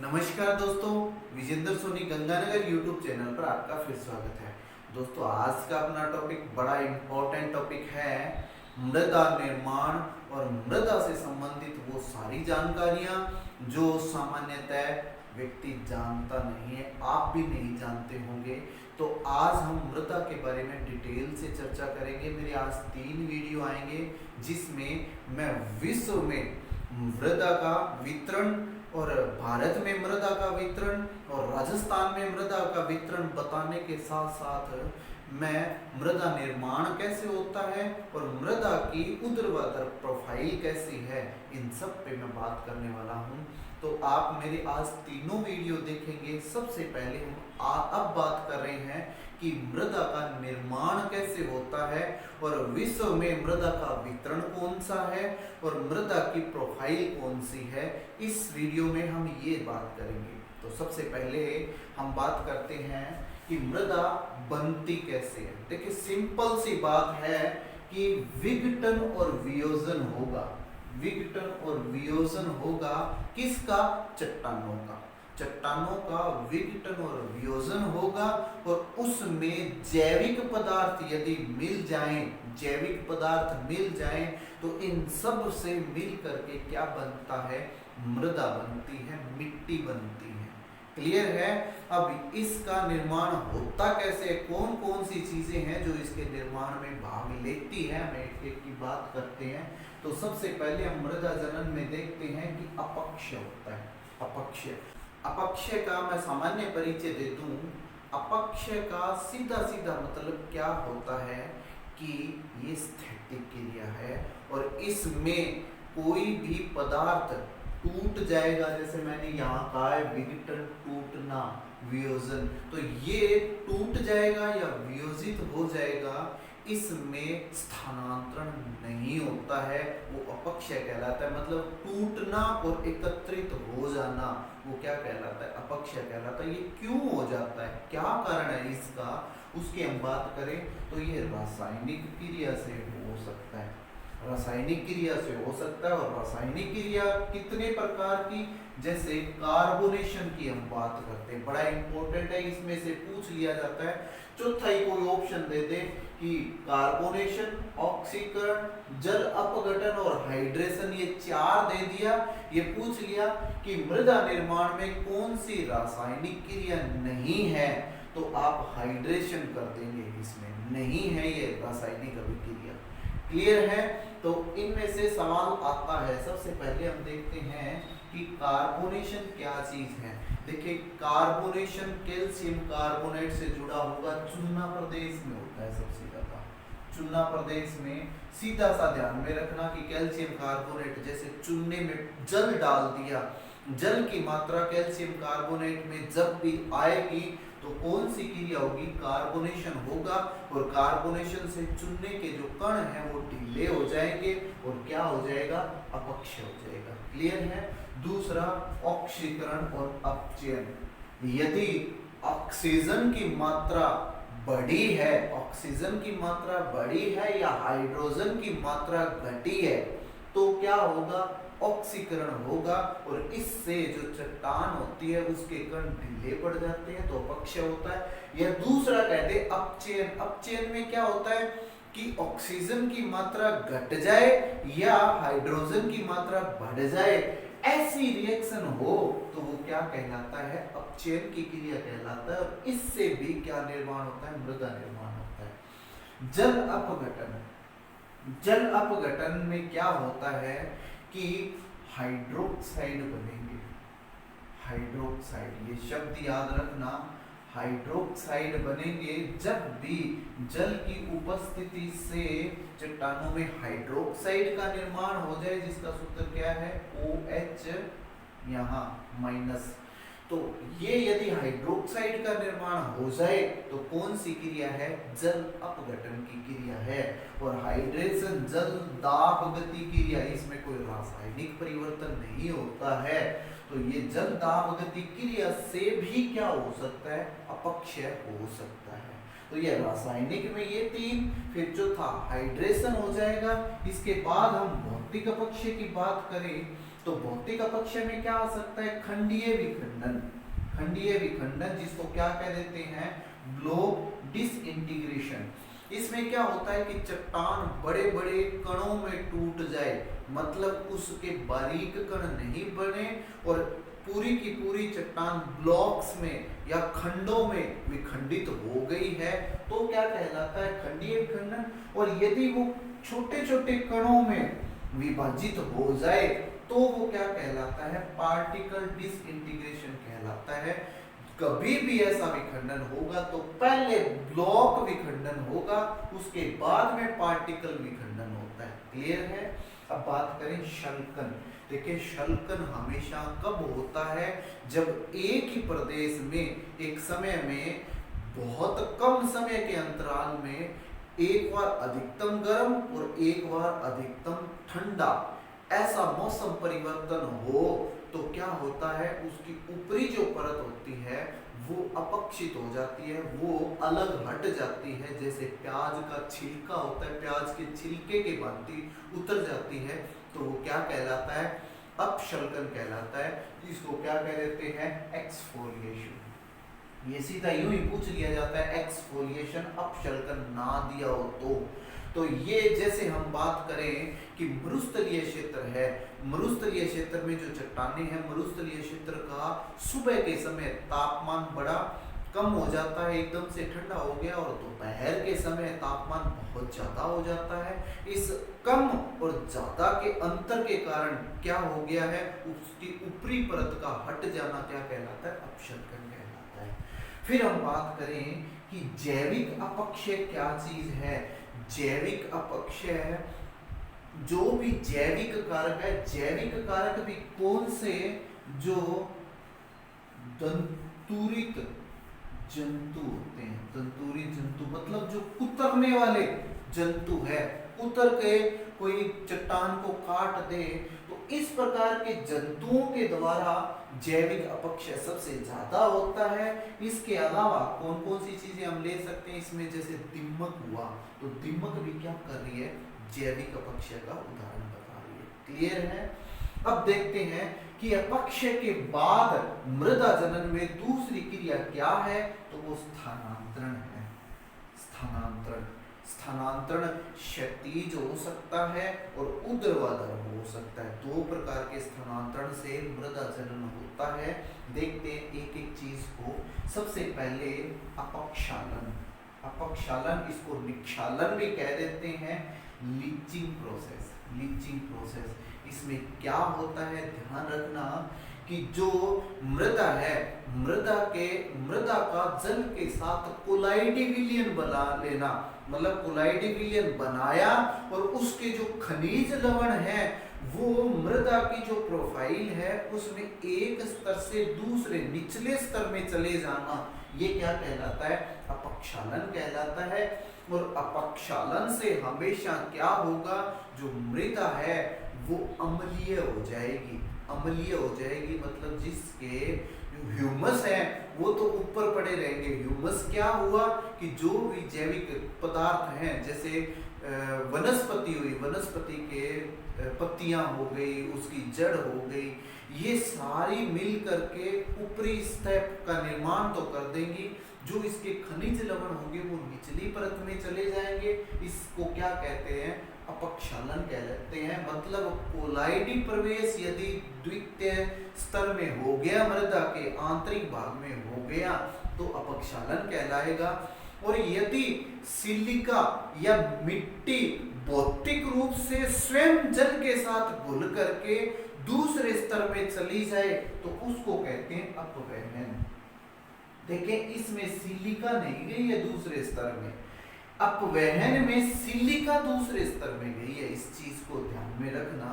नमस्कार दोस्तों, Vijendra Soni Ganganagar YouTube channel पर आपका फिर स्वागत है। दोस्तों, आज का अपना टॉपिक बड़ा इम्पोर्टेंट टॉपिक है मृदा निर्माण और मृदा से संबंधित वो सारी जानकारियां जो सामान्यतः व्यक्ति जानता नहीं है, आप भी नहीं जानते होंगे। तो आज हम मृदा के बारे में डिटेल से चर्चा करेंगे। मेरे आज 3 वीडियो आएंगे जिसमें मैं विश्व में मृदा का वितरण और भारत में मृदा का वितरण और राजस्थान में मृदा का वितरण बताने के साथ साथ मैं मृदा निर्माण कैसे होता है और मृदा की ऊर्ध्वाधर प्रोफाइल कैसी है, इन सब पे मैं बात करने वाला हूँ। तो आप मेरे आज तीनों वीडियो देखेंगे। सबसे पहले हम अब बात कर रहे हैं कि मृदा का निर्माण कैसे होता है और विश्व में मृदा का वितरण कौन सा है और मृदा की प्रोफाइल कौन सी है। इस वीडियो में हम ये बात करेंगे। तो सबसे पहले हम बात करते हैं कि मृदा बनती कैसे है। देखिए, सिंपल सी बात है कि विघटन और वियोजन होगा। विघटन और वियोजन होगा किसका? चट्टानों का। चट्टानों का विघटन और वियोजन होगा और उसमें जैविक पदार्थ यदि मिल जाएं, जैविक पदार्थ मिल जाएं तो इन सब से मिल करके क्या बनता है? मृदा बनती है, मिट्टी बनती है। क्लियर है? अब इसका निर्माण होता कैसे? कौन कौन सी चीजें हैं जो इसके निर्माण में भाग लेती है, हम एक एक की बात करते हैं। तो सबसे पहले हम मृदा जनन में देखते हैं कि अपक्ष होता है। अपक्ष अपक्ष का मैं सामान्य परिचय दे दूं। अपक्ष का सीधा सीधा मतलब क्या होता है कि ये स्थैतिक क्रिया है और इसमें कोई भी पदार्थ टूट जाएगा। जैसे मैंने यहाँ कहा है विघटन, टूटना, वियोजन, तो ये टूट जाएगा या वियोजित हो जाएगा, इसमें स्थानांतरण नहीं होता है, वो अपक्ष कहलाता है। मतलब टूटना और एकत्रित हो जाना, वो क्या कहलाता है? अपक्ष कहलाता है। ये क्यों हो जाता है, क्या कारण है इसका, उसकी हम बात करें तो ये रासायनिक क्रिया से हो सकता है। रासायनिक क्रिया से हो सकता है। और रासायनिक क्रिया कितने प्रकार की? जैसे कार्बोनेशन की हम बात करते हैं, बड़ा इंपॉर्टेंट है, इसमें से पूछ लिया जाता है। चौथा ही कोई ऑप्शन दे दे कि कार्बोनेशन, ऑक्सीकरण, जल अपघटन और हाइड्रेशन, ये 4 दे दिया। ये पूछ लिया कि मृदा निर्माण में कौन सी रासायनिक क्रिया नहीं है, तो आप हाइड्रेशन कर देंगे। इसमें नहीं है ये रासायनिक अभिक्रिया। क्लियर है? तो इनमें से सवाल आता है। सबसे पहले हम देखते हैं कि कार्बोनेशन क्या चीज है। देखिए, कार्बोनेशन कैल्शियम कार्बोनेट से जुड़ा होगा, चुना प्रदेश में होता है सबसे ज्यादा। चुना प्रदेश में सीधा सा ध्यान में रखना कि कैल्शियम कार्बोनेट, जैसे चूने में जल डाल दिया, जल की मात्रा कैल्शियम कार्बोनेट में जब भी आएगी तो कौन सी क्रिया होगी? कार्बोनेशन होगा और कार्बोनेशन से चुनने के जो कण हैं वो ढीले हो जाएंगे और क्या हो जाएगा? अपक्ष हो जाएगा। क्लियर है? दूसरा, ऑक्सीकरण और अपचयन। यदि ऑक्सीजन की मात्रा बड़ी है, ऑक्सीजन की मात्रा बड़ी है या हाइड्रोजन की मात्रा घटी है, तो क्या होगा? ऑक्सीकरण होगा और इससे जो चट्टान होती है उसके कण ढीले पड़ जाते हैं, तो अपक्ष होता है। या दूसरा कहते हैं अपचयन। अपचयन में क्या होता है कि ऑक्सीजन की मात्रा घट जाए या हाइड्रोजन की मात्रा बढ़ जाए, ऐसी रिएक्शन हो तो वो क्या कहलाता है? अपचयन की क्रिया कहलाता है। और इससे भी क्या निर्माण होता है? मृदा निर्माण होता है। जल अपघटन। जल अपघटन में क्या होता है कि हाइड्रोक्साइड बनेंगे। हाइड्रोक्साइड, ये शब्द याद रखना, हाइड्रोक्साइड बनेंगे जब भी जल की उपस्थिति से चट्टानों में हाइड्रोक्साइड का निर्माण हो जाए, जिसका सूत्र क्या है? OH यहाँ माइनस। तो ये यदि हाइड्रोक्साइड का निर्माण हो जाए तो कौन सी क्रिया है? जल अपघटन की क्रिया है। और हाइड्रेशन जल दाब गति क्रिया, इसमें कोई रासायनिक परिवर्तन नहीं होता है, तो ये जल दाब गति क्रिया से भी क्या हो सकता है? अपक्ष हो सकता है। तो ये रासायनिक में ये 3, फिर जो था हाइड्रेशन हो जाएगा। इसके बाद हम भौतिक अपक्ष की बात करें तो भौतिक अपक्षय में क्या आ सकता है, खंडीय विखंडन। खंडीय विखंडन जिसको क्या कह देते हैं, ब्लॉक डिसइंटीग्रेशन। इसमें क्या होता है कि चट्टान बड़े बड़े कणों में टूट जाए, मतलब उसके बारीक कण नहीं बने और पूरी की पूरी चट्टान ब्लॉक्स में या खंडों में विखंडित हो गई है, तो क्या कहलाता है, खंडीय विखंडन। और यदि वो छोटे छोटे कणों में विभाजित हो जाए तो वो क्या कहलाता है, पार्टिकल डिसइंटीग्रेशन कहलाता है। कभी भी ऐसा विखंडन होगा तो पहले ब्लॉक विखंडन होगा, उसके बाद में पार्टिकल विखंडन होता है। क्लियर है। अब बात करें शल्कन। देखिए शल्कन हमेशा कब होता है, जब एक ही प्रदेश में एक समय में बहुत कम समय के अंतराल में एक बार अधिकतम गर्म और एक बार अधिकतम ठंडा ऐसा मौसम परिवर्तन हो तो क्या होता है, उसकी ऊपरी जो परत होती है वो अपक्षित हो जाती है, वो अलग हट जाती है। जैसे प्याज का छिलका होता है, प्याज के छिलके के भांति उतर जाती है, तो वो क्या कहलाता है, अपशल्कन कहलाता है। इसको क्या कह देते हैं, एक्सफोलिएशन। ये सीधा यूं ही पूछ लिया जाता है, एक्सफोलिएशन अपशल्कन ना दिया हो तो ये जैसे हम बात करें कि मरुस्थलीय क्षेत्र है, मरुस्थलीय क्षेत्र में जो चट्टानें हैं, मरुस्थलीय क्षेत्र का सुबह के समय तापमान बड़ा कम हो जाता है, एकदम से ठंडा हो गया, और दोपहर के समय तापमान बहुत ज्यादा हो जाता है। इस कम और ज्यादा के अंतर के कारण क्या हो गया है, उसकी ऊपरी परत का हट जाना क्या कहलाता है, अपशल्कन कहलाता है। फिर हम बात करें कि जैविक अपक्षय क्या चीज है। जैविक अपक्षय, जो भी जैविक कारक है, जैविक कारक भी कौन से, जो दंतुरित जंतु होते हैं, दंतुरित जंतु मतलब जो कुतरने वाले जंतु है, कुतर के कोई चट्टान को काट दे, तो इस प्रकार के जंतुओं के द्वारा जैविक अपक्षय सबसे ज्यादा होता है। इसके अलावा कौन कौन सी चीजें हम ले सकते हैं इसमें, जैसे दीमक हुआ, तो दीमक भी क्या कर रही है, जैविक अपक्षय का उदाहरण बता रही है। क्लियर है। अब देखते हैं कि अपक्षय के बाद मृदा जनन में दूसरी क्रिया क्या है, तो वो स्थानांतरण है। स्थानांतरण, स्थानांतरण क्षैतिज हो सकता है और ऊर्ध्वाधर हो सकता है। दो प्रकार के स्थानांतरण से मृदा जनन होता है। देखते हैं एक एक चीज को। सबसे पहले अपक्षालन। अपक्षालन, इसको निक्षालन भी कह देते हैं, लीचिंग प्रोसेस। लीचिंग प्रोसेस, इसमें क्या होता है, ध्यान रखना कि जो मृदा है, मृदा का जल के साथ कोलाइडी विलयन बना लेना, मतलब कोलाइडी विलयन बनाया और उसके जो खनिज लवण है वो मृदा की जो प्रोफाइल है उसमें एक स्तर से दूसरे निचले स्तर में चले जाना, ये क्या कहलाता है, अपक्षालन कहलाता है। और अपक्षालन से हमेशा क्या होगा, जो मृदा है वो अम्लीय हो जाएगी। अम्लीय हो जाएगी मतलब जिसके ह्यूमस है वो तो ऊपर पड़े रहेंगे। ह्यूमस क्या हुआ कि जो भी जैविक पदार्थ हैं, जैसे वनस्पति हुई, वनस्पति के पत्तियां हो गई, उसकी जड़ हो गई, ये सारी मिल करके ऊपरी सतह का निर्माण तो कर देंगी। जो इसके खनिज लवण होंगे वो निचली परत में चले जाएंगे। इसको क्या कहते हैं, अपक्षालन कहते हैं। मतलब कोलाइडी प्रवेश यदि द्वितीय स्तर में हो गया, मृदा के आंतरिक भाग में हो गया, तो अपक्षालन कहलाएगा। और यदि सिलिका या मिट्टी भौतिक रूप से स्वयं जल के साथ घुल करके दूसरे स्तर में चली जाए तो उसको कहते हैं अपवहन। देखिए इसमें सिलिका नहीं गई है दूसरे स्तर में, अपवहन में सिलिका दूसरे स्तर में गई है। इस चीज को ध्यान में रखना,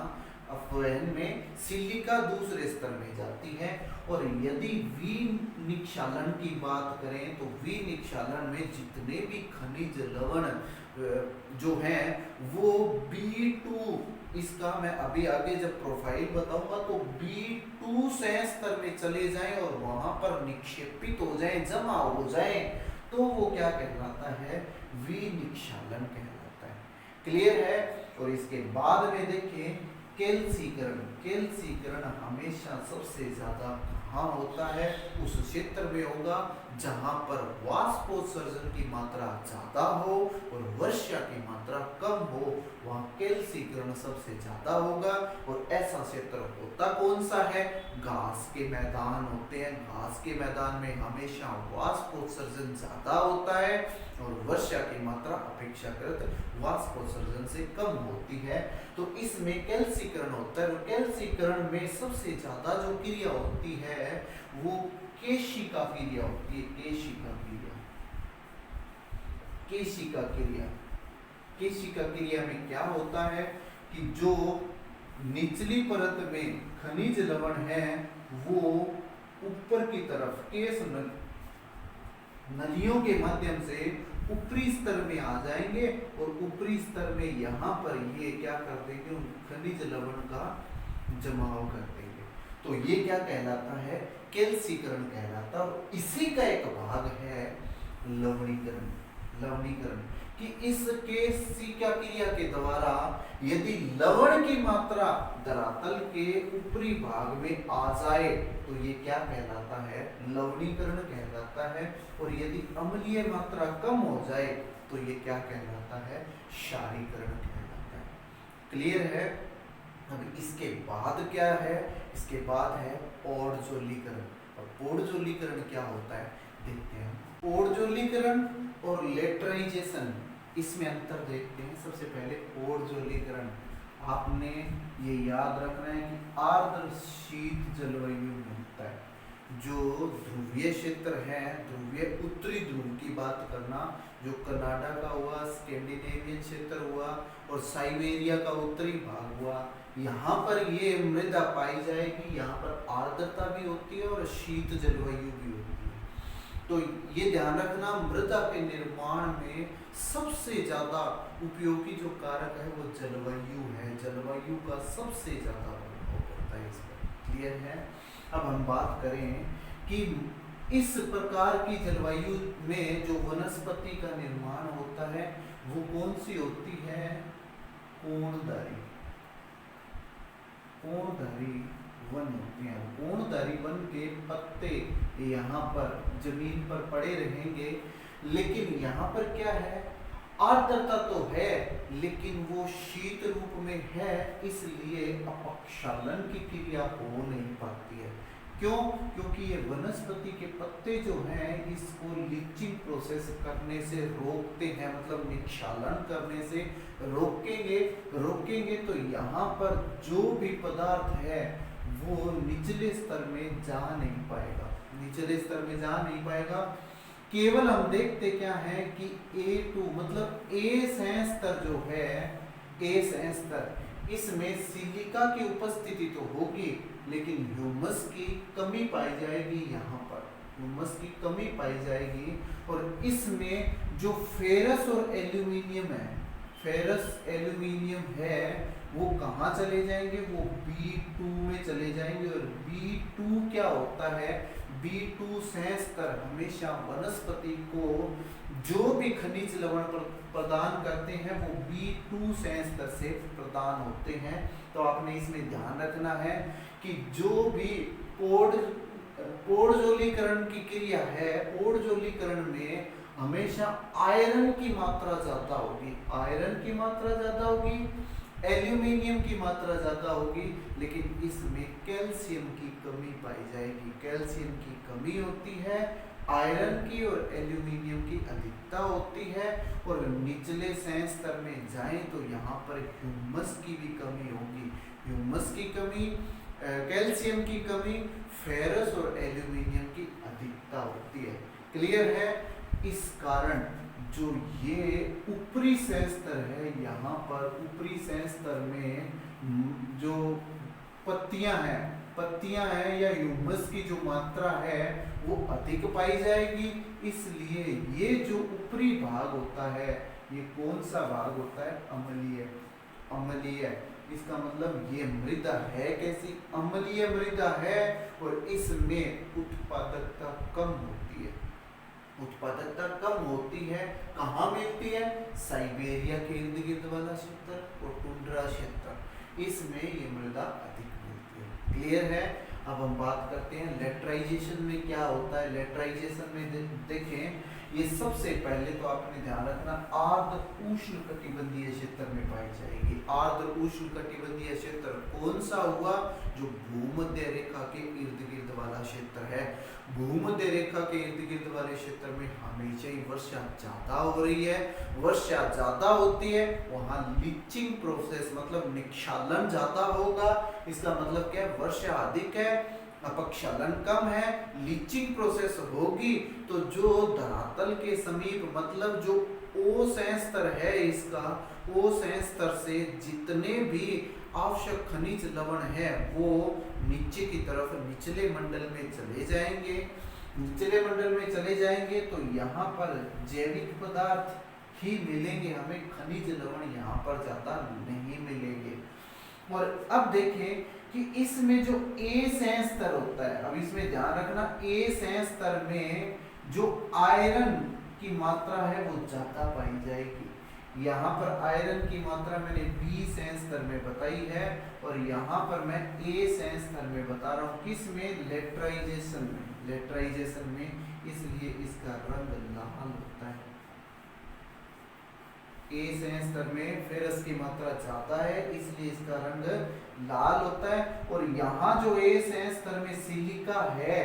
अपवहन में सिलिका दूसरे स्तर में जाती है। और यदि विनिक्षालन की बात करें तो विनिक्षालन में जितने भी खनिज लवण जो हैं वो B2, इसका मैं अभी आगे जब प्रोफाइल बताऊंगा तो B2 से स्तर में चले जाएं और वहां पर निक्षेपित हो जाएं, जमा हो जाएं, तो वो क्या कहलाता है, विनिक्षालन कहलाता है। क्लियर है। और इसके बाद में देखिए कैल्सीकरण। कैल्सीकरण हमेशा सबसे ज्यादा कहाँ होता है? उस क्षेत्र में होगा जहां पर वाष्पोत्सर्जन की मात्रा ज्यादा हो और वर्षा की मात्रा कम हो, वहां कैल्सीकरण सबसे ज्यादा होगा। और ऐसा क्षेत्र होता कौन सा है? घास के मैदान होते हैं। घास के मैदान में हमेशा वाष्पोत्सर्जन ज्यादा होता है और वर्षा की मात्रा अपेक्षाकृत वाष्पोत्सर्जन से कम होती है। तो इसमें कैल्सीकरण होता है। और कैल्सीकरण में सबसे ज्यादा जो क्रिया होती है वो केशिका क्रिया होती है। केशिका क्रिया। केशिका क्रिया। केशिका क्रिया में क्या होता है कि जो निचली परत में खनिज लवण है वो ऊपर की तरफ केश नलियों के माध्यम से ऊपरी स्तर में आ जाएंगे और ऊपरी स्तर में यहाँ पर ये क्या कर देंगे? खनिज लवण का जमाव कर देंगे। तो ये क्या कहलाता है? कैल्सीकरण कहलाता है। और इसी का एक भाग है लवणीकरण। लवणीकरण कि इस केशिका क्रिया के द्वारा यदि लवण की मात्रा धरातल के ऊपरी भाग में आ जाए तो ये क्या कहलाता है? लवणीकरण कहलाता है। और यदि अम्लीय मात्रा कम हो जाए तो ये क्या कहलाता है? क्षारीकरण कहलाता है। क्लियर है? अब इसके बाद क्या है? इसके बाद है ओडजोलीकरण। और ओडजोलीकरण क्या होता है देखते हैं। ओडजोलीकरण और लेटराइजेशन, इसमें अंतर देखते हैं। सबसे पहले ओडजोलीकरण आपने ये याद रखना है कि आर्द्र शीत जलवायु में होता है। जो ध्रुवीय क्षेत्र है, ध्रुवीय उत्तरी ध्रुव की बात करना, जो कनाडा का हुआ, स्कैंडिनेवियन क्षेत्र हुआ और साइबेरिया का उत्तरी भाग हुआ, यहाँ पर ये मृदा पाई जाएगी। यहाँ पर आर्द्रता भी होती है और शीत जलवायु भी होती है। तो ये ध्यान रखना, मृदा के निर्माण में सबसे ज्यादा उपयोगी जो कारक है वो जलवायु है। जलवायु का सबसे ज्यादा प्रभाव पड़ता है इस पर। क्लियर है? अब हम बात करें कि इस प्रकार की जलवायु में जो वनस्पति का निर्माण होता है वो कौन सी होती है? कोणधारी। कोणधारी वन होते हैं। कोणधारी वन के पत्ते यहाँ पर जमीन पर पड़े रहेंगे, लेकिन यहाँ पर क्या है? आर्द्रता तो है लेकिन वो शीत रूप में है, इसलिए अपक्षालन की क्रिया हो नहीं पाती है। क्यों? क्योंकि ये वनस्पति के पत्ते जो हैं इसको लीचिंग प्रोसेस करने से रोकते हैं, मतलब निक्षालन करने से रोकेंगे तो यहाँ पर जो भी पदार्थ है वो निचले स्तर में जा नहीं पाएगा। निचले स्तर में जा नहीं पाएगा। केवल हम देखते क्या है कि A2 मतलब A स्तर जो है, A स्तर, इसमें सिलिका की उपस्थिति तो होगी लेकिन ह्यूमस की कमी पाई जाएगी। यहाँ पर ह्यूमस की कमी पाई जाएगी। और इसमें जो फेरस और एल्यूमिनियम है, फेरस एल्यूमिनियम है, वो कहाँ चले जाएंगे? वो B2 में चले जाएंगे। और B2 क्या होता है? B2 स्तर हमेशा वनस्पति को जो भी खनिज लवण प्रदान करते हैं वो B2 स्तर से प्रदान होते हैं। तो आपने इसमें ध्यान रखना है कि जो भी ओडजोलीकरण की क्रिया है, ओडजोलीकरण में हमेशा आयरन की मात्रा ज्यादा होगी। आयरन की मात्रा ज्यादा होगी, एल्यूमिनियम की मात्रा ज्यादा होगी, लेकिन इसमें कैल्शियम की कमी पाई जाएगी। कैल्शियम की कमी होती है, आयरन की और एल्यूमिनियम की अधिकता होती है। और निचले स्तर में जाएं तो यहाँ पर ह्यूमस की भी कमी होगी। ह्यूमस की कमी, कैल्शियम की कमी, फेरस और एल्यूमिनियम की अधिकता होती है। क्लियर है? इस कारण जो ये ऊपरी स्तर है, यहाँ पर ऊपरी स्तर में जो पत्तियां हैं या ह्यूमस की जो मात्रा है वो अधिक पाई जाएगी। इसलिए ये जो ऊपरी भाग होता है ये कौन सा भाग होता है? अम्लीय। अम्लीय, इसका मतलब ये मृदा है कैसी? अम्लीय मृदा है और इसमें उत्पादकता कम होती है। उत्पादकता कम होती है। कहाँ मिलती है? साइबेरिया के इर्द गिर्द वाला क्षेत्र और टुंड्रा क्षेत्र। इसमें ये मृदा अधिक मिलती है। क्लियर है। अब हम बात करते हैं लेटराइजेशन में क्या होता है। लेटराइजेशन में देखें, ये सबसे पहले तो आपने ध्यान रखना आर्द्र उष्ण कटिबंधीय क्षेत्र में पाई जाएगी। आर्द्र उष्ण कटिबंधीय क्षेत्र कौन सा हुआ? जो भूमध्य रेखा के इर्द गिर्द वाला क्षेत्र है। भूमध्य रेखा के इर्द गिर्द वाले क्षेत्र में हमेशा ही वर्षा ज्यादा हो रही है। वर्षा ज्यादा होती है वहां लीचिंग प्रोसेस मतलब निक्षालन ज्यादा होगा। इसका मतलब क्या है? वर्षा अधिक है, अपक्षालन कम है, लीचिंग प्रोसेस होगी तो जो धरातल के समीप मतलब जो ओसैन स्तर है इसका, ओसैन स्तर से जितने भी आवश्यक खनिज लवण है वो नीचे की तरफ निचले मंडल में चले जाएंगे। निचले मंडल में चले जाएंगे तो यहाँ पर जैविक पदार्थ ही मिलेंगे, हमें खनिज लवण यहाँ पर ज्यादा नहीं मिलेंगे। और अब देखें कि इसमें जो एसैन स्तर होता है, अब इसमें ध्यान रखना एसैन स्तर में जो आयरन की मात्रा है वो ज्यादा पाई जाएगी। यहाँ पर आयरन की मात्रा मैंने बी सैन स्तर में बताई है और यहाँ पर मैं ए सैन स्तर में बता रहा हूँ। किसमें? लेटराइजेशन में। लेटराइजेशन में इसलिए इसका रंग लाल होता है। ए सैन स्तर में फेरस की मात्रा ज्यादा है इसलिए इसका रंग लाल होता है। और यहाँ जो ए सैन स्तर में सिलिका है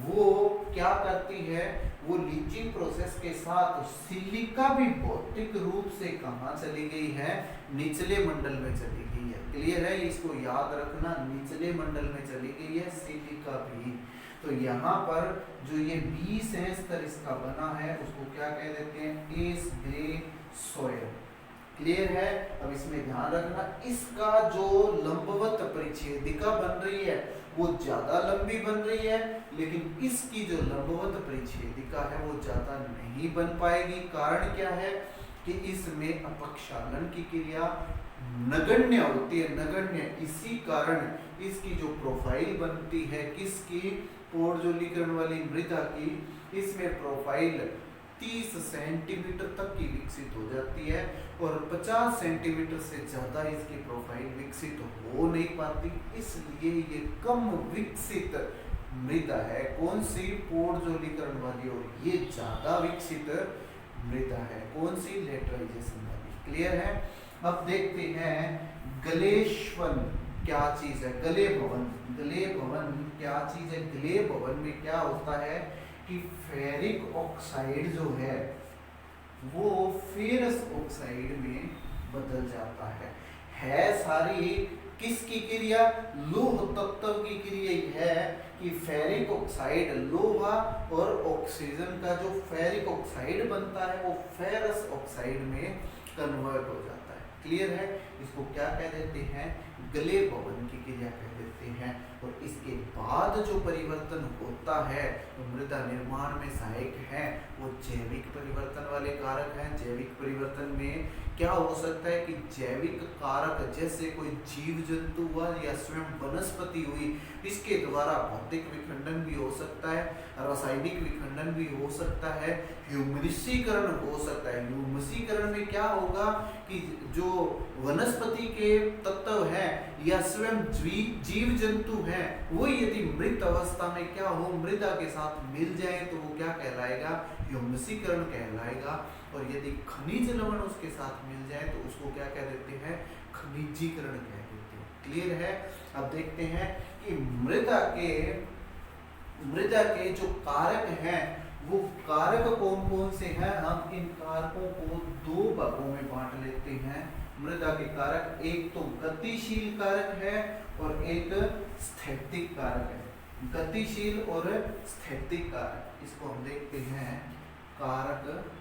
वो क्या करती है? वो लीचिंग प्रोसेस के साथ सिलिका भी भौतिक रूप से कहाँ चली गई है? निचले मंडल में चली गई है। क्लियर है? इसको याद रखना, निचले मंडल में चली गई है सिलिका भी। तो यहाँ पर जो ये बी सैन स्तर इसका बना है उसको क्या कह देते हैं? S grey soil. क्लियर है? अब इसमें ध्यान रखना इसका जो लंबवत परिच्छेदिका बन रही है वो ज्यादा लंबी बन रही है, लेकिन इसकी जो लंबवत परिच्छेदिका है वो ज्यादा नहीं बन पाएगी। कारण क्या है? कि इसमें अपक्षालन की क्रिया नगण्य होती है, नगण्य। इसी कारण इसकी जो प्रोफाइल बनती है किसकी? पोर्जोलीकरण वाली मृदा की, इसमें प्रोफाइल 30 सेंटीमीटर तक की विकसित हो जाती है और 50 सेंटीमीटर से ज्यादा इसकी प्रोफाइल विकसित हो नहीं पाती, इसलिए ये कम विकसित मृदा है। कौन सी? पोर्जोलीकरण वाली। और ये ज्यादा विकसित मृदा है कौन सी? लेटराइजेशन वाली। क्लियर है? अब देखते हैं गलेश्वन क्या चीज है। गले भवन, गले भवन क्या चीज है? गले भवन में क्या होता है कि फेरिक ऑक्साइड जो है वो फेरस ऑक्साइड में बदल जाता है सारी किसकी क्रिया? लोह तत्व की क्रिया ही है कि फेरिक ऑक्साइड लोहा और ऑक्सीजन का जो फेरिक ऑक्साइड बनता है वो फेरस ऑक्साइड में कन्वर्ट हो जाता है। क्लियर है? इसको क्या कह देते हैं? गले भवन की क्रिया कह देते हैं। और इसके बाद जो परिवर्तन होता है तो मृदा निर्माण में सहायक है वो जैविक परिवर्तन वाले कारक हैं। जैविक परिवर्तन में क्या हो सकता है कि जैविक कारक जैसे कोई जीव जंतु हुआ या स्वयं वनस्पति हुई, इसके द्वारा भौतिक विखंडन भी हो सकता है, रासायनिक विखंडन भी हो सकता है, ह्यूमसीकरण हो सकता है। ह्यूमसीकरण में क्या होगा कि जो वनस्पति के तत्व हैं या स्वयं जीव जंतु हैं वो यदि मृत अवस्था में क्या हो, मृदा के साथ मिल जाए तो वो क्या कहलाएगा? ह्यूमसीकरण कहलाएगा। और यदि खनिज लवण उसके साथ मिल जाए तो उसको क्या कह देते हैं? खनिजीकरण कह देते हैं। क्लियर है? अब देखते हैं कि मृदा के जो कारक हैं वो कारक कौन कौन से हैं। हम इन कारकों को दो भागों में बांट लेते हैं। मृदा के कारक, एक तो गतिशील कारक है और एक स्थैतिक कारक है। गतिशील और स्थैतिक कारक, इसको हम देखते हैं कारक।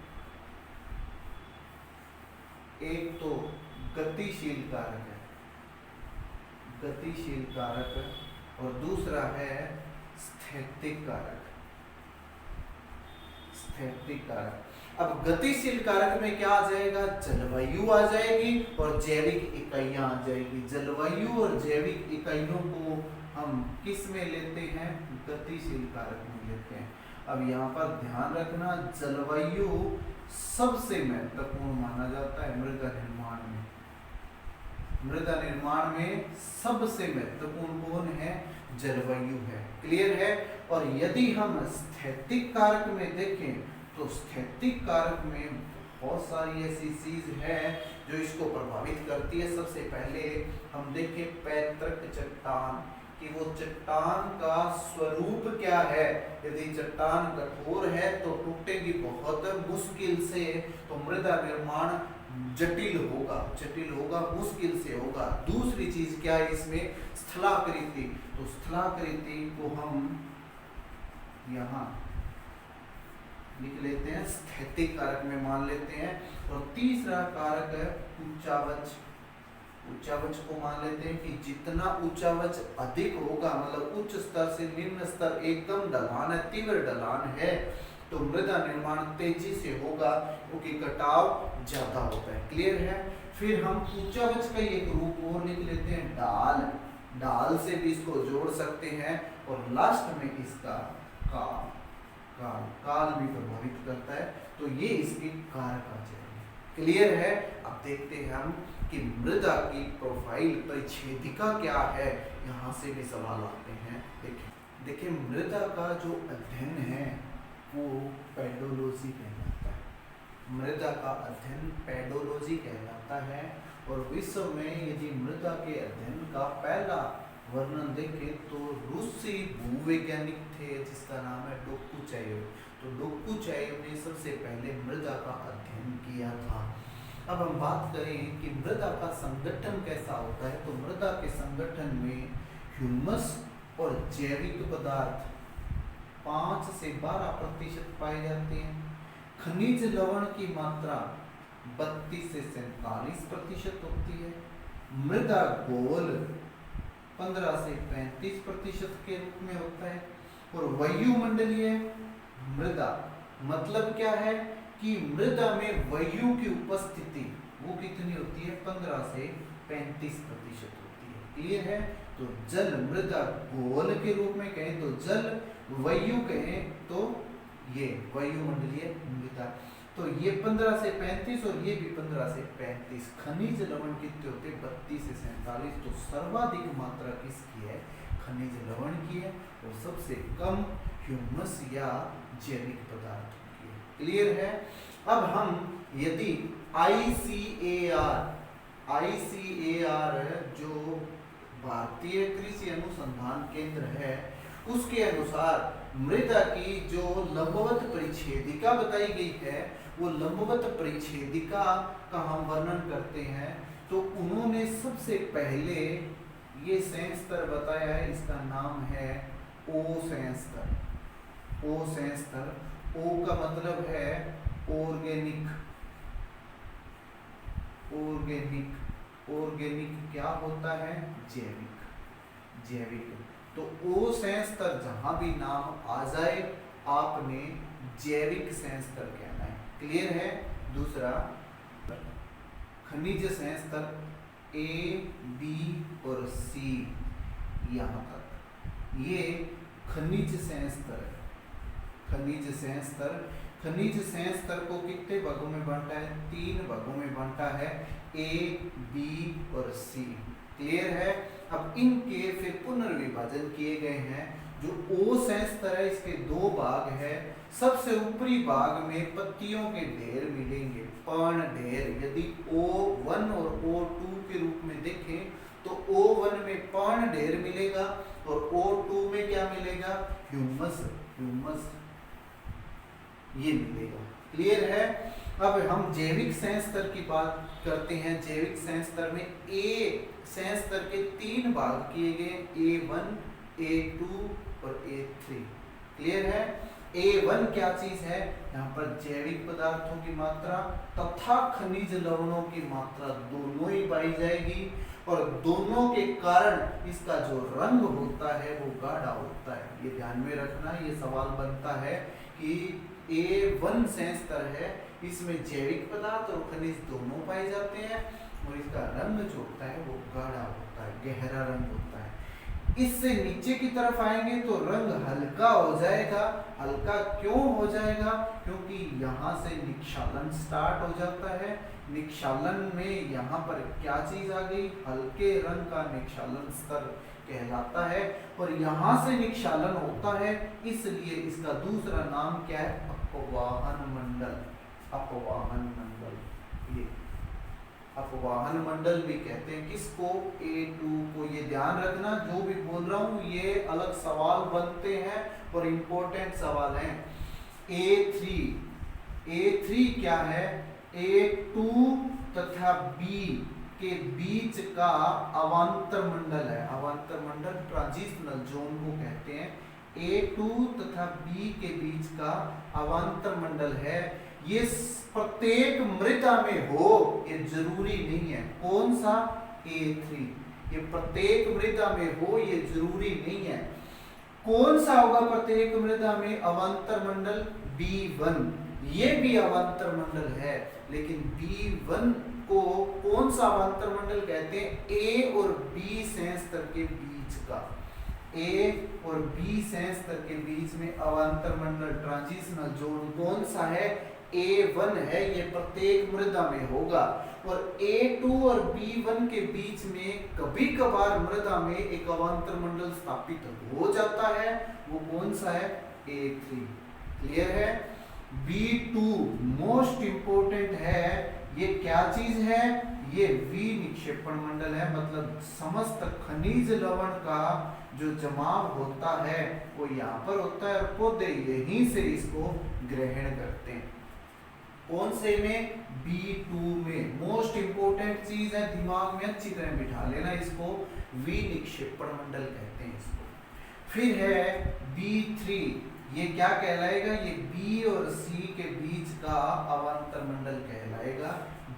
एक तो गतिशील कारक है, गतिशील कारक, और दूसरा है स्थैतिक कारक, स्थैतिक कारक। अब गतिशील कारक में क्या आ जाएगा? जलवायु आ जाएगी और जैविक इकाइयां आ जाएगी। जलवायु और जैविक इकाइयों को हम किस में लेते हैं? गतिशील कारक में लेते हैं। अब यहाँ पर ध्यान रखना जलवायु सबसे महत्वपूर्ण माना जाता है मृदा निर्माण में। मृदा निर्माण में सबसे महत्वपूर्ण कौन है? जलवायु है। क्लियर है। और यदि हम स्थैतिक कारक में देखें तो स्थैतिक कारक में बहुत सारी ऐसी चीज है जो इसको प्रभावित करती है। सबसे पहले हम देखें पैतृक चट्टान कि वो चट्टान का स्वरूप क्या है। यदि चट्टान कठोर है तो टूटेगी बहुत मुश्किल से, तो मृदा निर्माण जटिल होगा, मुश्किल से होगा। दूसरी चीज क्या है इसमें? स्थलाकृति। तो स्थलाकृति को हम यहाँ लिख लेते हैं, स्थैतिक कारक में मान लेते हैं। और तीसरा कारक है उच्चावच। उच्चावच को मान लेते हैं कि जितना उच्चावच अधिक होगा, मतलब उच्च स्तर से निम्न स्तर एकदम ढलान है, तीव्र ढलान है, तो मृदा निर्माण तेजी से होगा क्योंकि कटाव ज्यादा होता है। क्लियर है। फिर हम उच्चावच का एक रूप और लिख लेते हैं ढाल। ढाल से भी इसको जोड़ सकते हैं। और लास्ट में इसका काल भी प्रभावित करता है। तो ये इसके कारक आ जाएंगे। क्लियर है। अब देखते हैं हम कि मृदा की प्रोफाइल परिच्छेदिका क्या है। यहाँ से भी सवाल आते हैं। देखिए मृदा का जो अध्ययन है वो पेडोलॉजी कहलाता है। मृदा का अध्ययन पेडोलॉजी कहलाता है। और विश्व में यदि मृदा के अध्ययन का पहला वर्णन देखें तो रूसी भूवैज्ञानिक थे जिसका नाम है डोकुचाएव। तो डोकुचाएव ने सबसे पहले मृदा का अध्ययन किया था। अब हम बात करें कि मृदा का संगठन कैसा होता है, तो मृदा के संगठन में ह्यूमस और जैविक पदार्थ 5 से 12% पाए जाते हैं। खनिज लवण की मात्रा 32 से 47% होती है। मृदा घोल 15 से 35% के रूप में होता है। और वायुमंडलीय मृदा मतलब क्या है कि मृदा में वायु की उपस्थिति वो कितनी होती है? 15 से 35% होती है। क्लियर है। तो जल मृदा घोल के रूप में कहें तो जल, वायु कहें तो ये वायुमंडलीय मृदा। तो ये 15 से 35 और ये भी 15 से 35। खनिज लवण कितने होते हैं? 32 से 47। तो सर्वाधिक मात्रा किसकी है? खनिज लवण की है। और सबसे कम ह्यूमस या जैविक पदार्थ की है। क्लियर है। अब हम यदि ICAR जो भारतीय कृषि अनुसंधान केंद्र है उसके अनुसार मृदा की जो लंबवत परिच्छेदिका बताई गई है वो लंबवत परिच्छेदिका का हम वर्णन करते हैं। तो उन्होंने सबसे पहले ये संस्तर बताया है, इसका नाम है ओ संस्तर। ओ संस्तर, ओ का मतलब है ऑर्गेनिक। ऑर्गेनिक क्या होता है? जैविक। तो ओ संस्तर जहां भी नाम आ जाए आपने जैविक संस्तर कहना है। क्लियर है। दूसरा खनिज संस्तर A, B और C यहाँ तक ये खनिज संस्तर है। खनिज संस्तर को कितने भागों में बांटा है? 3 भागों में बांटा है, A, B और C। क्लियर है। अब इनके फिर पुनर्विभाजन किए गए हैं। जो ओ संस्तर है इसके 2 भाग है। सबसे ऊपरी भाग में पत्तियों के ढेर मिलेंगे, पर्ण ढेर। यदि O1 और O2 के रूप में देखें तो O1 में पर्ण ढेर मिलेगा और O2 में क्या मिलेगा? ह्यूमस ये मिलेगा। क्लियर है। अब हम जैविक संस्तर की बात करते हैं। जैविक संस्तर में A संस्तर के 3 भाग किए गए, A1, A2 और A3। क्लियर है। A1 क्या चीज है? यहाँ पर जैविक पदार्थों की मात्रा तथा खनिज लवणों की मात्रा दोनों ही पाई जाएगी और दोनों के कारण इसका जो रंग होता है वो गाढ़ा होता है। ये ध्यान में रखना। ये सवाल बनता है कि A1 संस्तर है, इसमें जैविक पदार्थ और खनिज दोनों पाए जाते हैं और इसका रंग जो होता है वो गाढ़ा होता है, गहरा रंग होता है। इससे नीचे की तरफ आएंगे तो रंग हल्का हो जाएगा। हल्का क्यों हो जाएगा? क्योंकि यहाँ से निक्षालन स्टार्ट हो जाता है। निक्षालन में यहाँ पर क्या चीज आ गई? हल्के रंग का निक्षालन स्तर कहलाता है और यहाँ से निक्षालन होता है, इसलिए इसका दूसरा नाम क्या है? अपवाहन मंडल। अपवाहन मंडल, ये अपवाहन मंडल भी कहते हैं किसको? A2 को। ये ध्यान रखना, जो भी बोल रहा हूं ये अलग सवाल बनते हैं और इंपॉर्टेंट सवाल हैं। A3 क्या है? A2 तथा B के बीच का अवांतर मंडल है। अवांतर मंडल ट्रांजिशनल जोन को कहते हैं। A2 तथा B के बीच का अवांतर मंडल है। ये प्रत्येक मृदा में हो ये जरूरी नहीं है। कौन सा? A3। ये प्रत्येक मृदा में हो ये जरूरी नहीं है। कौन सा होगा प्रत्येक मृदा में अवांतर मंडल? B1। ये भी अवांतर मंडल है, लेकिन B1 को कौन सा अवांतर मंडल कहते हैं? A और B संस्तर के बीच का। A और B संस्तर के बीच में अवांतर मंडल ट्रांजिशनल जोन कौन सा है? A1 है। ये प्रत्येक मृदा में होगा। और A2 और B1 के बीच में कभी कभार मृदा में एक अवांतर मंडल स्थापित हो जाता है। वो कौन सा है? A3। क्लियर है? B2 मोस्ट इंपोर्टेंट है। ये क्या चीज है? ये विनिक्षेपण मंडल है। मतलब समस्त खनिज लवण का जो जमाव होता है वो यहाँ पर होता है और पौधे यहीं से इसको ग्रहण करते हैं। कौन से में? B2 में। मोस्ट इंपोर्टेंट चीज है, दिमाग में अच्छी तरह बिठा लेना इसको। विनिक्षेपण मंडल कहते हैं इसको। फिर है B3। ये क्या कहलाएगा? ये B और C के बीच का अवांतर मंडल कहलाएगा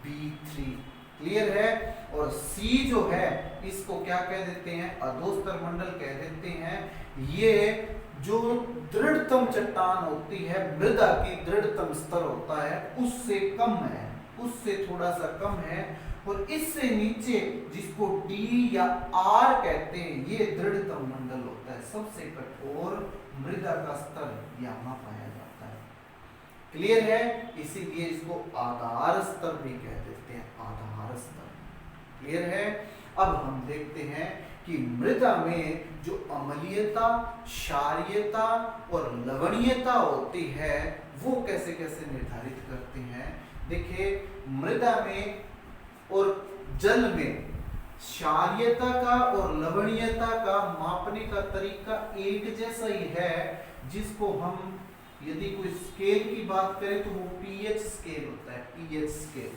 B3। क्लियर है? और C जो है इसको क्या कह देते हैं? अधोस्तर मंडल कह देते हैं। ये जो दृढ़तम चट्टान होती है, मृदा की दृढ़तम स्तर होता है, उससे कम है, उससे थोड़ा सा कम है। और इससे नीचे जिसको D या R कहते हैं, ये दृढ़तम मंडल होता है। सबसे कठोर मृदा का स्तर यहाँ पाया जाता है। क्लियर है? इसीलिए इसको आधार स्तर भी कह देते हैं। आधार स्तर। क्लियर है? अब हम देखते हैं कि मृदा में जो अम्लीयता, क्षारीयता और लवणीयता होती है वो कैसे कैसे निर्धारित करते हैं। देखिए, मृदा में और जल में क्षारीयता का और लवणीयता का मापने का तरीका एक जैसा ही है, जिसको हम यदि कोई स्केल की बात करें तो वो पीएच स्केल होता है। पीएच स्केल,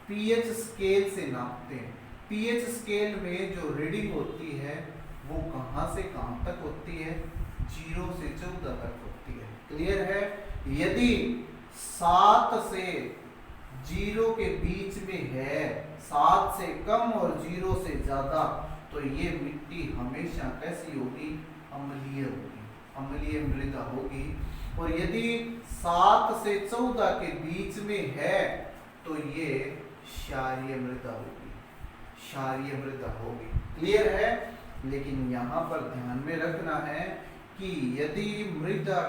पीएच स्केल से नापते हैं। पीएच स्केल में जो रीडिंग होती है वो कहां से कहां तक होती है? 0 से 14 तक होती है। क्लियर है? यदि 7 से 0 के बीच में है, 7 से कम और 0 से ज्यादा, तो ये मिट्टी हमेशा कैसी होगी? अम्लीय होगी, अम्लीय मृदा होगी। और यदि 7 से 14 के बीच में है तो ये क्षारीय मृदा होगी, क्षारीय मृदा होगी। क्लियर है? लेकिन यहाँ पर ध्यान में रखना है कि यदि मृदा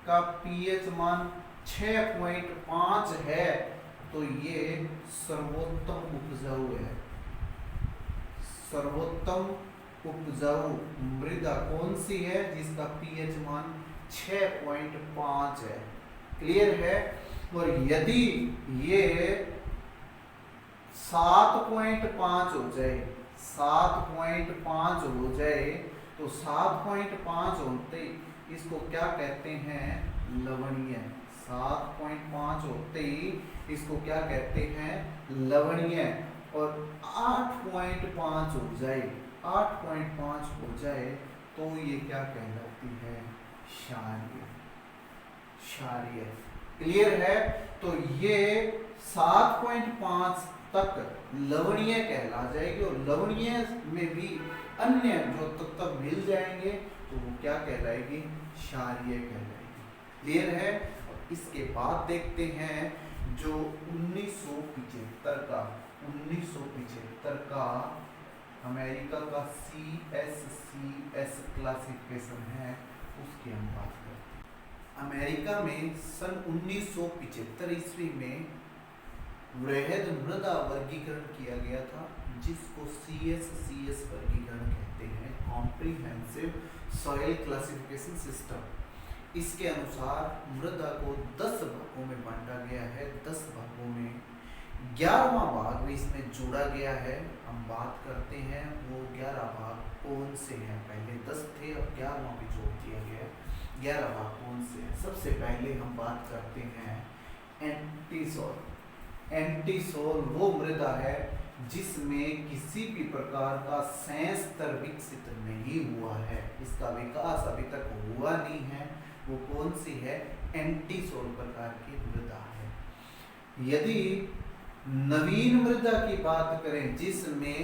का पीएच मान 6.5 है तो ये सर्वोत्तम उपजाऊ है। सर्वोत्तम उपजाऊ मृदा कौन सी है? जिसका पीएच मान 6.5 है। क्लियर है? और यदि ये 7.5 हो जाए, 7.5 हो जाए तो 7.5 होते इसको क्या कहते हैं? लवणीय। 7.5 होते ही इसको क्या कहते हैं? लवणीय। और 8.5 हो जाए, 8.5 हो जाए तो ये क्या कहलाती है? क्षारीय। क्षारीय। क्लियर है? तो ये 7.5 तक लवणीय कहला जाएगी और लवणीय में भी अन्य जो तत्व मिल जाएंगे तो वो क्या कहलाएगी? क्षारीय कहलाएगी। क्लियर है? इसके बाद देखते हैं जो 1975 का अमेरिका का CSCS क्लासिफिकेशन है उसकी हम बात करते हैं। अमेरिका में सन 1975 ईस्वी में वृहद मृदा वर्गीकरण किया गया था, जिसको CSCS वर्गीकरण कहते हैं, कॉम्प्रिहेंसिव सॉइल क्लासिफिकेशन सिस्टम। इसके अनुसार मृदा को 10 भागों में बांटा गया है। 10 भागों में 11वां भाग भी इसमें जोड़ा गया है। हम बात करते हैं वो 11 भाग कौन से हैं। पहले 10 थे, अब 11वां भी जोड़ दिया गया। 11 भाग कौन से हैं? सबसे पहले हम बात करते हैं एंटीसोल। एंटीसोल वो मृदा है जिसमें किसी भी प्रकार का सेंस स्तर विकसित नहीं हुआ है, इसका विकास अभी तक हुआ नहीं है। वो कौन सी है? एंटीसोल प्रकार की मृदा है। यदि नवीन मृदा की बात करें जिसमें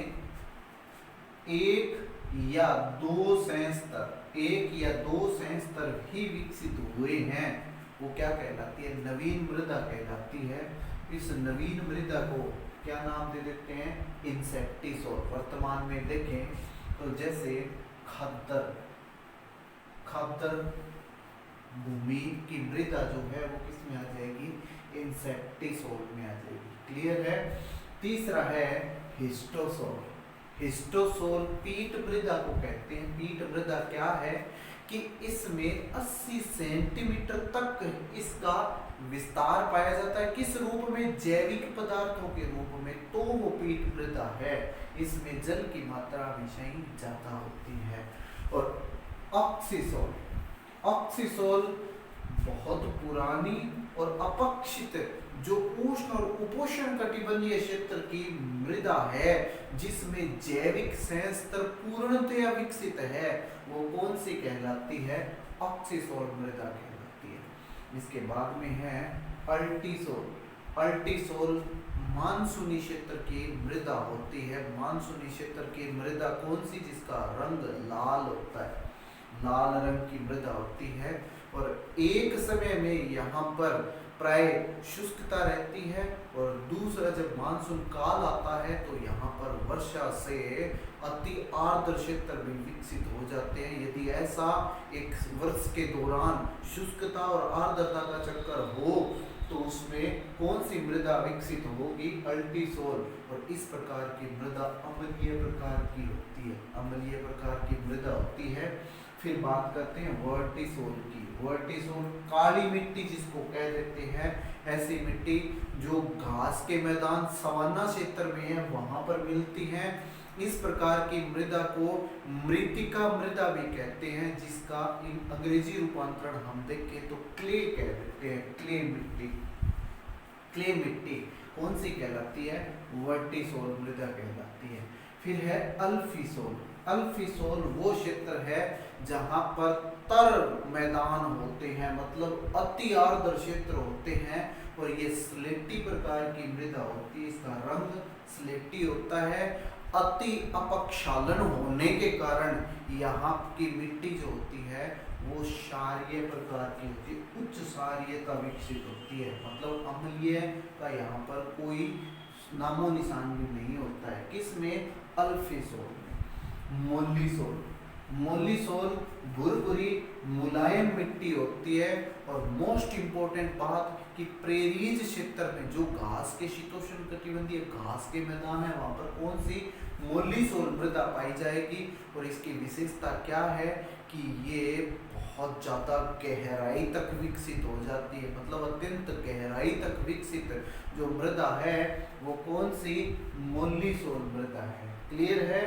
एक या दो सेंस स्तर ही विकसित हुए हैं, वो क्या कहलाती है? नवीन मृदा कहलाती है। इस नवीन मृदा को क्या नाम दे देते हैं? इंसेक्टिसोल। वर्तमान में देखें तो जैसे खद्दर भूमि की मृदा जो है वो किस में आ जाएगी? इंसेक्टिसोल में आ जाएगी। क्लियर है? तीसरा है हिस्टोसोल। हिस्टोसोल पीट मृदा को कहते हैं। पीट मृदा क्या है कि इसमें 80 सेंटीमीटर तक इसका विस्तार पाया जाता है। किस रूप में? जैविक पदार्थों के रूप में। तो वो पीट मृदा है। इसमें जल की मात्रा हमेशा ही ज्यादा होती है। और ऑक्सीसोल बहुत पुरानी और अपक्षित जो उष्ण और उपोष्ण कटिबंधीय क्षेत्र की मृदा है, जिसमें जैविक सेंस स्तर पूर्णतया विकसित है, वो कौन सी कहलाती है? ऑक्सीसोल मृदा कहलाती है। इसके बाद में है अल्टीसोल। अल्टीसोल मानसूनी क्षेत्र की मृदा होती है। मानसूनी क्षेत्र की मृदा कौन सी? जिसका रंग लाल होता है, लाल रंग की मृदा होती है। और एक समय में यहाँ पर प्राय शुष्कता रहती है, और दूसरा जब मानसून काल आता है तो यहाँ पर वर्षा से अति आर्द्र क्षेत्र भी विकसित हो जाते हैं। यदि ऐसा एक वर्ष के दौरान शुष्कता और आर्द्रता का चक्कर हो तो उसमें कौन सी मृदा विकसित होगी? अल्टीसोल। और इस प्रकार की मृदा अम्लीय प्रकार की होती है। अम्लीय प्रकार की मृदा होती है। फिर बात करते हैं वर्टिसोल की। वर्टिसोल काली मिट्टी जिसको कह देते हैं, ऐसी मिट्टी जो घास के मैदान सवाना क्षेत्र में है वहां पर मिलती है। इस प्रकार की मृदा को मृतिका मृदा भी कहते हैं, जिसका अंग्रेजी रूपांतरण हम देखें तो क्ले कह देते हैं। क्ले मिट्टी कौन सी कहलाती है? वर्टिसोल मृदा कहलाती है। फिर है अल्फीसोल। अल्फीसोल वो क्षेत्र है जहां पर तर मैदान होते हैं, मतलब अति आर्द्र क्षेत्र होते हैं, और ये स्लेटी प्रकार की मृदा होती है। इसका रंग स्लेटी होता है। अति अपक्षालन होने के कारण यहाँ की मिट्टी जो होती है वो क्षारीय प्रकार की होती है, उच्च क्षारीयता विकसित होती है। मतलब अम्लीय का यहाँ पर कोई नामो निशान भी नहीं होता है। किसमें? अल्फीसोल में। मोलिसोल भुरभुरी मुलायम मिट्टी होती है। और मोस्ट इम्पोर्टेंट बात कि प्रेरीज क्षेत्र में जो घास के शीतोष्ण कटिबंधीय घास के मैदान है वहां पर कौन सी? मोलिसोल मृदा पाई जाएगी। और इसकी विशेषता क्या है कि ये बहुत ज्यादा गहराई तक विकसित हो जाती है, मतलब अत्यंत गहराई तक विकसित जो मृदा है वो कौन सी? मोलिसोल मृदा है। क्लियर है?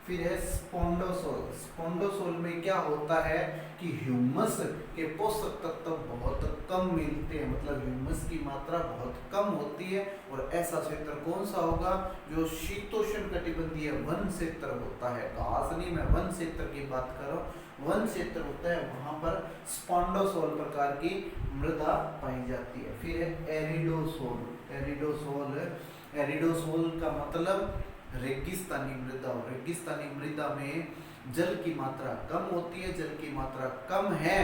फिर है स्पोंडोसोल। स्पोंडोसोल में क्या होता है कि ह्यूमस के पोषक तत्व बहुत कम मिलते हैं, मतलब ह्यूमस की मात्रा बहुत कम होती है। और ऐसा क्षेत्र कौन सा होगा? जो शीतोष्ण कटिबंधीय वन क्षेत्र होता है। घास नहीं, मैं वन क्षेत्र की बात कर रहा हूँ। वन क्षेत्र होता है वहां पर स्पोंडोसोल प्रकार की मृदा पाई जाती है। फिर है एरिडोसोल। एरिडोसोल का मतलब रेगिस्तानी मृदा। रेगिस्तानी मृदा में जल की मात्रा कम होती है। जल की मात्रा कम है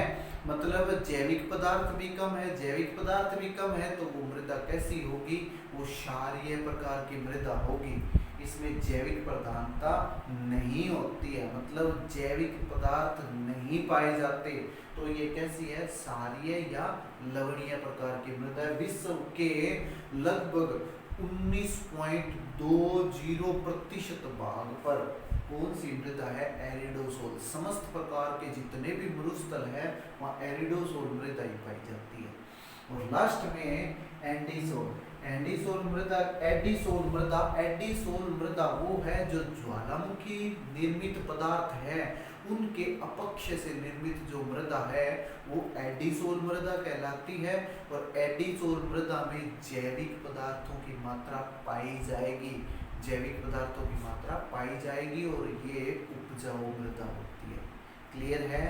मतलब जैविक पदार्थ भी कम है। जैविक पदार्थ भी कम है तो वो मृदा कैसी होगी? वो क्षारीय प्रकार की मृदा होगी। इसमें जैविक प्रधानता नहीं होती है, मतलब जैविक पदार्थ नहीं पाए जाते। तो ये कैसी है, क्षारीय या लवणीय प्रकार की मृदा। विश्व के लगभग 19.20% भाग पर कौन सी मृदा है, एरिडोसोल। समस्त प्रकार के जितने भी मरुस्थल है वहाँ एरिडोसोल मृदा ही पाई जाती है। और लास्ट में एंडीसोल। एंडीसोल मृदा, एडीसोल मृदा, एडीसोल मृदा वो है जो ज्वालामुखी निर्मित पदार्थ है उनके अपक्ष से निर्मित जो मृदा है वो एडीसोल मृदा कहलाती है। और एडीसोल मृदा में जैविक पदार्थों की मात्रा पाई जाएगी, जैविक पदार्थों की मात्रा पाई जाएगी और ये उपजाऊ मृदा होती है। क्लियर है।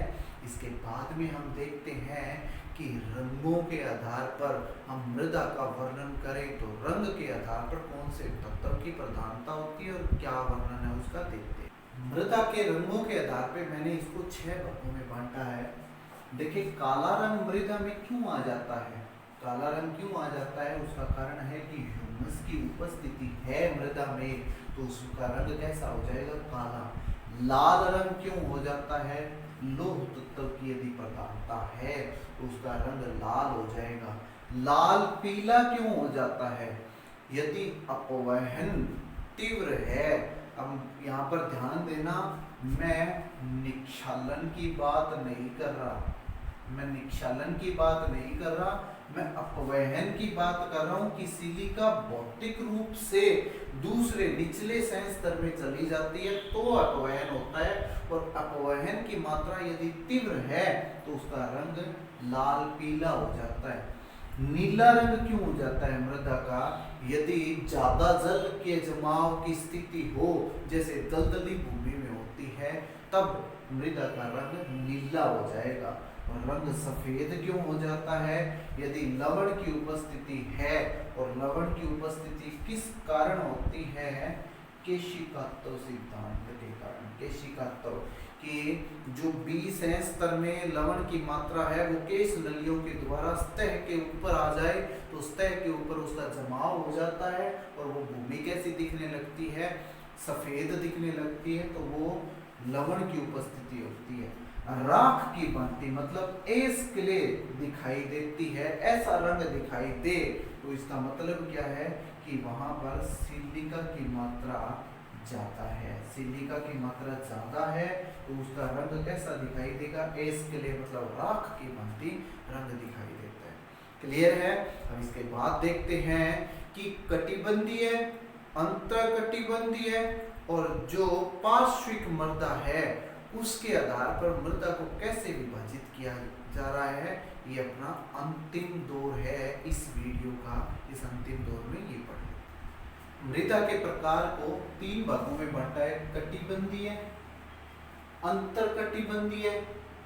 इसके बाद में हम देखते हैं कि रंगों के आधार पर हम मृदा का वर्णन करें तो रंग के आधार पर कौन से तत्व की प्रधानता होती है और क्या वर्णन है उसका देखते हैं। मृदा के रंगों के आधार पर मैंने इसको 6 भागों में बांटा है। देखिए काला रंग मृदा में क्यों आ जाता है, काला रंग क्यों आ जाता है, उसका कारण है कि ह्यूमस की उपस्थिति है मृदा में तो उसका रंग कैसा हो जाएगा, काला। लाल रंग क्यों हो जाता है, लौह तत्व की यदि प्रधानता है तो उसका रंग लाल हो जाएगा। लाल पीला क्यों हो जाता है, यदि अपवहन तीव्र है। अब यहाँ पर ध्यान देना, मैं निक्षालन की बात नहीं कर रहा, मैं निक्षालन की बात नहीं कर रहा, मैं अपवहन की बात कर रहा हूं कि सिलिका भौतिक रूप से दूसरे निचले संय स्तर में चली जाती है तो अपवहन होता है। और अपवहन की मात्रा यदि तीव्र है तो उसका रंग लाल पीला हो जाता है। नीला रंग क्यों हो जाता है मृदा का, यदि ज्यादा जल के जमाव की स्थिति हो जैसे दलदली भूमि में होती है तब मृदा का रंग नीला हो जाएगा। और रंग सफेद क्यों हो जाता है, यदि लवण की उपस्थिति है। और लवण की उपस्थिति किस कारण होती है, केशिकात्व सिद्धांत के कारण। केशिकात्व कि जो 20 स्तर में लवण की मात्रा है वो केश नलियों के द्वारा सतह के ऊपर आ जाए तो सतह के ऊपर उसका जमाव हो जाता है और वो भूमि कैसी दिखने लगती है, सफेद दिखने लगती है, तो वो लवण की उपस्थिति होती है। राख की भांति मतलब एस्क्ले दिखाई देती है, ऐसा रंग दिखाई दे तो इसका मतलब क्या है कि वहां पर सिलिका की मात्रा ज्यादा है, सिलिका की मात्रा ज्यादा है तो उसका रंग कैसा दिखाई देगा, एस्क्ले मतलब राख की भांति रंग दिखाई देता है। क्लियर है। अब इसके बाद देखते हैं कि कटिबंधीय, अंतरकटिबंधीय और जो पार्श्विक मृदा है उसके आधार पर मृदा को कैसे विभाजित किया जा रहा है, ये अपना अंतिम दौर है इस वीडियो का। इस अंतिम दौर में ये पढ़ें। मृदा के प्रकार को 3 भागों में बांटा है, कटिबंधीय, अंतरकटिबंधीय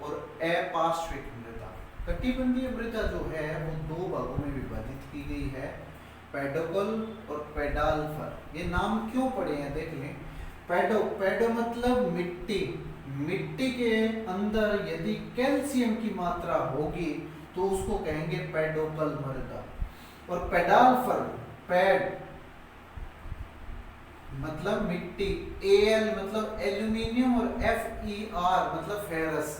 और अपार्श्विक मृदा। कटिबंधीय मृदा जो है वो 2 भागों में विभाजित की गई है, पेडोकल और पेडाल्फर। ये नाम क्यों पड़े हैं देख लें। पेडो मतलब मिट्टी, मिट्टी के अंदर यदि कैल्शियम की मात्रा होगी तो उसको कहेंगे पेडोकल मृदा। और पेडाल्फर, पैड मतलब मिट्टी, एल मतलब एल्यूमिनियम और FeR मतलब फेरस।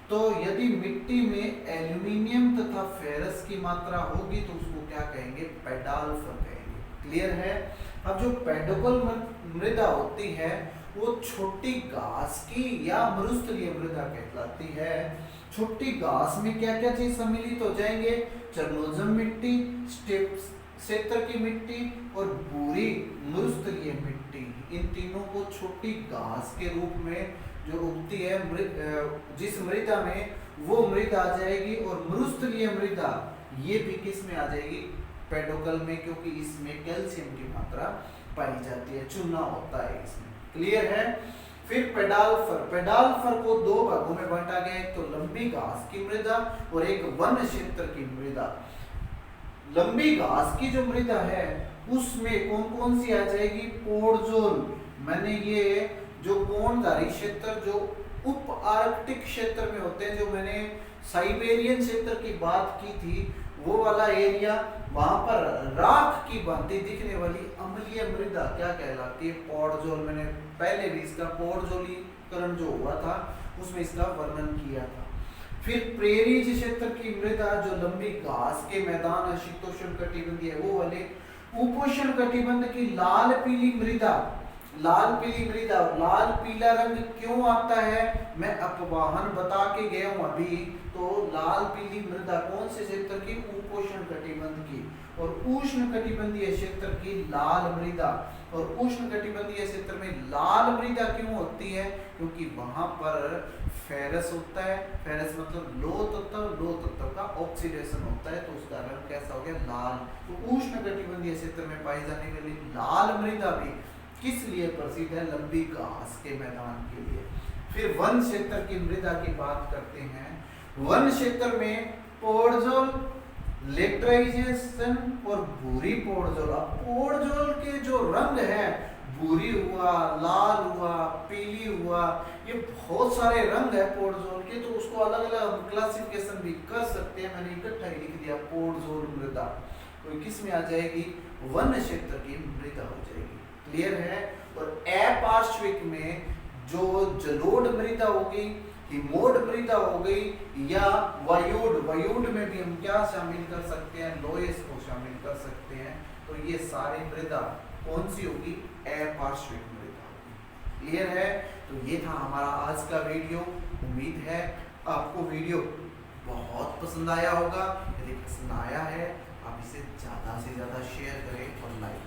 तो यदि मिट्टी में एल्यूमिनियम तथा फेरस की मात्रा होगी तो उसको क्या कहेंगे, पेडाल्फर कहेंगे। क्लियर है। अब जो पेडोकल मृदा होती है वो छोटी घास की या मरुस्थलीय मृदा कहलाती है। छोटी घास में क्या क्या चीज सम्मिलित हो जाएंगे, चरनोजम मिट्टी, क्षेत्र की मिट्टी और भूरी मरुस्थलीय मिट्टी। इन तीनों को छोटी घास के रूप में जो उगती है जिस मृदा में वो मृदा आ जाएगी। और मरुस्थलीय मृदा ये भी किस में आ जाएगी, पेडोकल में, क्योंकि इसमें कैल्शियम की मात्रा पाई जाती है, चूना होता है इसमें। क्लियर है। फिर पेडाल्फर, पेडाल्फर को 2 भागों में बांटा गया है, एक तो लंबी घास की मृदा और एक वन क्षेत्र की मृदा। लंबी घास की जो मृदा है उसमें कौन कौन सी आ जाएगी, पोडजोल। मैंने ये जो कोणधारी क्षेत्र जो उप आर्कटिक क्षेत्र में होते हैं, जो मैंने साइबेरियन क्षेत्र की बात की थी, वो वाला एरिया, वहां पर राख की भांति दिखने वाली अम्लीय मृदा क्या कहलाती है? पोडजोल। मैंने पहले भी इसका पोडजोलीकरण जो हुआ था उसमें इसका वर्णन किया था। फिर प्रेरीज क्षेत्र की मृदा जो लंबी घास के मैदान है, शीतोष्ण कटिबंधीय है, वो वाले। उपोष्ण कटिबंध की लाल पीली मृदा, लाल पीली मृदा, लाल पीला रंग क्यों आता है मैं अपवाहन बता के गया हूं अभी। तो लाल पीली मृदा कौन से क्षेत्र की? उपोष्ण कटिबंध की। और उष्ण कटिबंधीय क्षेत्र की लाल मृदा। और उष्ण कटिबंधीय क्षेत्र में लाल मृदा क्यों होती है? क्योंकि वहां पर फेरस होता है। फेरस मतलब लो तत्व का ऑक्सीडेशन होता है, तो उसका रंग कैसा हो गया? लाल। तो उष्ण कटिबंधीय क्षेत्र में पाई जाने वाली लाल मृदा भी किस लिए प्रसिद्ध है? लंबी घास के मैदान के लिए। फिर वन क्षेत्र की मृदा की बात करते हैं। वन क्षेत्र में पोडजोल, लेटराइजेशन और भूरी पोडजोल। अब पोडजोल के जो रंग है, भूरी हुआ, लाल हुआ, पीली हुआ, ये बहुत सारे रंग है पोडजोल के, तो उसको अलग अलग हम क्लासिफिकेशन भी कर सकते हैं। मैंने इकट्ठा ही लिख दिया पोडजोल मृदा, तो किस में आ जाएगी? वन क्षेत्र की मृदा हो जाएगी। क्लियर है? और अपार्श्विक में जो जलोढ़ मृदा होगी, हिमोड मृदा हो गई, या वायुड, वायुड में भी हम क्या शामिल कर सकते हैं? लोएस को शामिल कर सकते हैं। तो ये सारी मृदा कौन सी होगी? अपार्श्विक मृदा होगी। क्लियर है? तो ये था हमारा आज का वीडियो। उम्मीद है आपको वीडियो बहुत पसंद आया होगा। यदि पसंद आया है आप इसे ज्यादा से ज्यादा शेयर करें और लाइक